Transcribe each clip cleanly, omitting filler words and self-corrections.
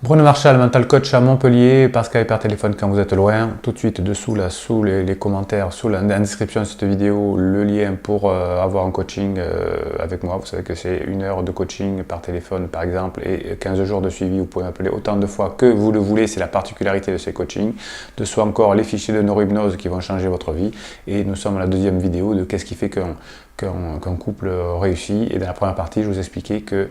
Bruno Marchal, mental coach à Montpellier, par Skype, par téléphone quand vous êtes loin. Tout de suite dessous, là, sous les commentaires, sous la description de cette vidéo, le lien pour avoir un coaching avec moi. Vous savez que c'est 1 heure de coaching par téléphone par exemple et 15 jours de suivi. Vous pouvez m'appeler autant de fois que vous le voulez. C'est la particularité de ces coachings. De soit encore les fichiers de neurohypnose qui vont changer votre vie. Et nous sommes à la deuxième vidéo de qu'est-ce qui fait qu'un couple réussit. Et dans la première partie, je vous expliquais que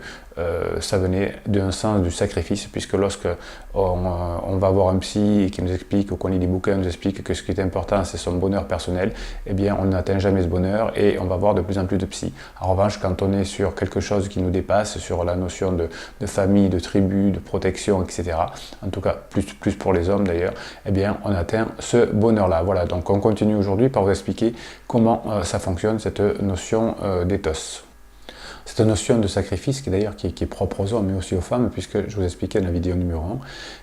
ça venait d'un sens du sacrifice, puisque lorsque on va voir un psy qui nous explique, ou qu'on lit des bouquins, nous explique que ce qui est important c'est son bonheur personnel, eh bien on n'atteint jamais ce bonheur et on va voir de plus en plus de psy. En revanche, quand on est sur quelque chose qui nous dépasse, sur la notion de famille, de tribu, de protection, etc., en tout cas plus pour les hommes d'ailleurs, eh bien on atteint ce bonheur-là. Voilà, donc on continue aujourd'hui par vous expliquer comment ça fonctionne, cette notion d'éthos. Cette notion de sacrifice qui d'ailleurs qui est propre aux hommes mais aussi aux femmes, puisque je vous expliquais dans la vidéo numéro 1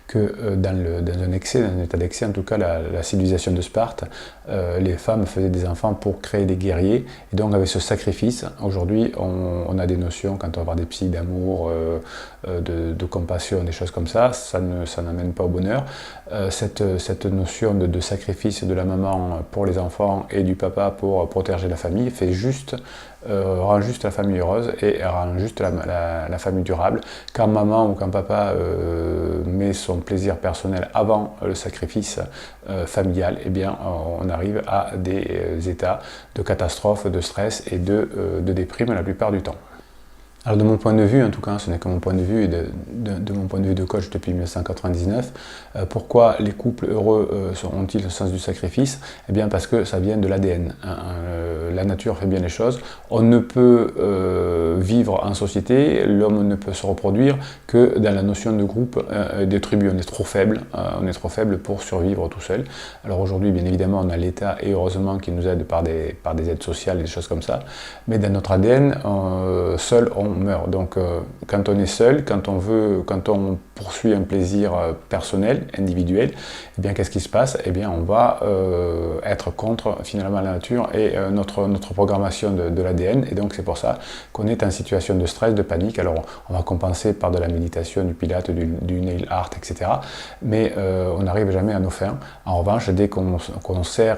que dans un état d'excès, en tout cas la civilisation de Sparte, les femmes faisaient des enfants pour créer des guerriers, et donc avec ce sacrifice, aujourd'hui on a des notions, quand on va avoir des psys d'amour, de compassion, des choses comme ça n'amène pas au bonheur. Cette notion de sacrifice de la maman pour les enfants et du papa pour protéger la famille rend juste la famille heureuse et rend juste la famille durable. Quand maman ou quand papa met son plaisir personnel avant le sacrifice familial, eh bien on arrive à des états de catastrophe, de stress et de déprime la plupart du temps. Alors de mon point de vue, en tout cas, ce n'est que mon point de vue et de mon point de vue de coach depuis 1999, pourquoi les couples heureux ont-ils le sens du sacrifice? Eh bien parce que ça vient de l'ADN. La nature fait bien les choses. On ne peut vivre en société, l'homme ne peut se reproduire que dans la notion de groupe et de tribu. On est trop faible pour survivre tout seul. Alors aujourd'hui, bien évidemment, on a l'État et heureusement qui nous aide par des aides sociales et des choses comme ça. Mais dans notre ADN, seul on meurt. Donc quand on est seul, quand on poursuit un plaisir personnel, individuel, eh bien qu'est-ce qui se passe? Eh bien on va être contre finalement la nature et notre programmation de l'ADN, et donc c'est pour ça qu'on est en situation de stress, de panique. Alors on va compenser par de la méditation, du pilate, du nail art, etc. Mais on n'arrive jamais à nos fins. En revanche, dès qu'on sert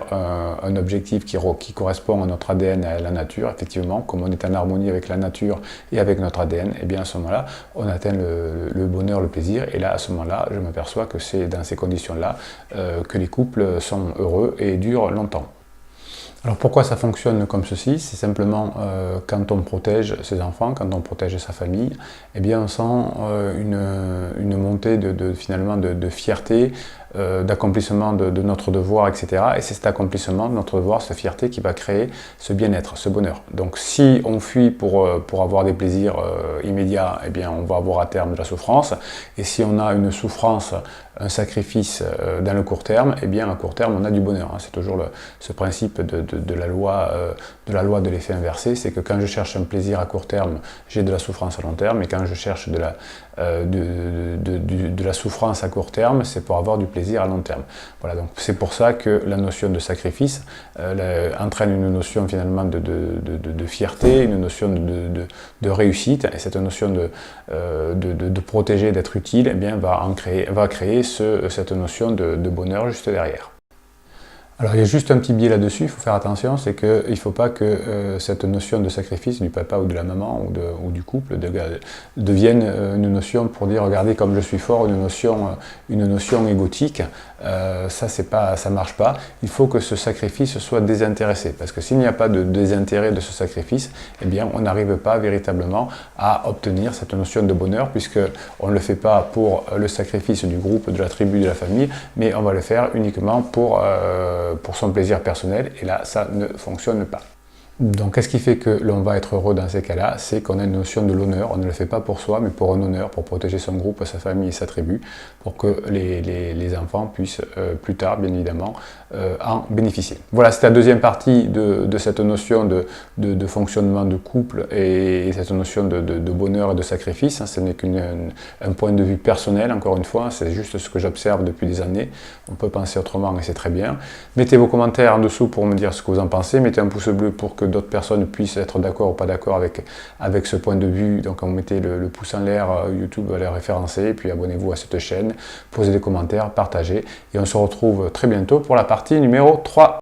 un objectif qui correspond à notre ADN et à la nature, effectivement, comme on est en harmonie avec la nature et avec notre ADN, et bien à ce moment-là, on atteint le bonheur, le plaisir, et là, à ce moment-là, je m'aperçois que c'est dans ces conditions-là que les couples sont heureux et durent longtemps. Alors pourquoi ça fonctionne comme ceci? C'est simplement quand on protège ses enfants, quand on protège sa famille, eh bien on sent une montée finalement de fierté, d'accomplissement de notre devoir, etc. Et c'est cet accomplissement de notre devoir, cette fierté qui va créer ce bien-être, ce bonheur. Donc si on fuit pour avoir des plaisirs immédiats, eh bien on va avoir à terme de la souffrance. Et si on a une souffrance, un sacrifice dans le court terme, eh bien à court terme on a du bonheur. C'est toujours ce principe de la loi de l'effet inversé, c'est que quand je cherche un plaisir à court terme, j'ai de la souffrance à long terme, et quand je cherche de la souffrance à court terme, c'est pour avoir du plaisir à long terme. Voilà, donc c'est pour ça que la notion de sacrifice entraîne une notion finalement de fierté, une notion de réussite, et cette notion de protéger, d'être utile, eh bien va créer cette notion de bonheur juste derrière. Alors il y a juste un petit biais là-dessus, il faut faire attention, c'est qu'il ne faut pas que cette notion de sacrifice du papa ou de la maman ou du couple devienne une notion pour dire regardez comme je suis fort, une notion égotique. Ça marche pas. Il faut que ce sacrifice soit désintéressé, parce que s'il n'y a pas de désintérêt de ce sacrifice, eh bien on n'arrive pas véritablement à obtenir cette notion de bonheur, puisque on ne le fait pas pour le sacrifice du groupe, de la tribu, de la famille, mais on va le faire uniquement pour son plaisir personnel, et là ça ne fonctionne pas. Donc qu'est-ce qui fait que l'on va être heureux dans ces cas-là? C'est qu'on a une notion de l'honneur, on ne le fait pas pour soi, mais pour un honneur, pour protéger son groupe, sa famille et sa tribu, pour que les enfants puissent plus tard, bien évidemment, en bénéficier. Voilà, c'était la deuxième partie de cette notion de fonctionnement de couple et cette notion de bonheur et de sacrifice. Ce n'est qu'un point de vue personnel, encore une fois, c'est juste ce que j'observe depuis des années. On peut penser autrement et c'est très bien. Mettez vos commentaires en dessous pour me dire ce que vous en pensez, mettez un pouce bleu pour que que d'autres personnes puissent être d'accord ou pas d'accord avec ce point de vue. Donc vous mettez le pouce en l'air, YouTube va les référencer, et puis abonnez-vous à cette chaîne, posez des commentaires, partagez, et on se retrouve très bientôt pour la partie numéro 3.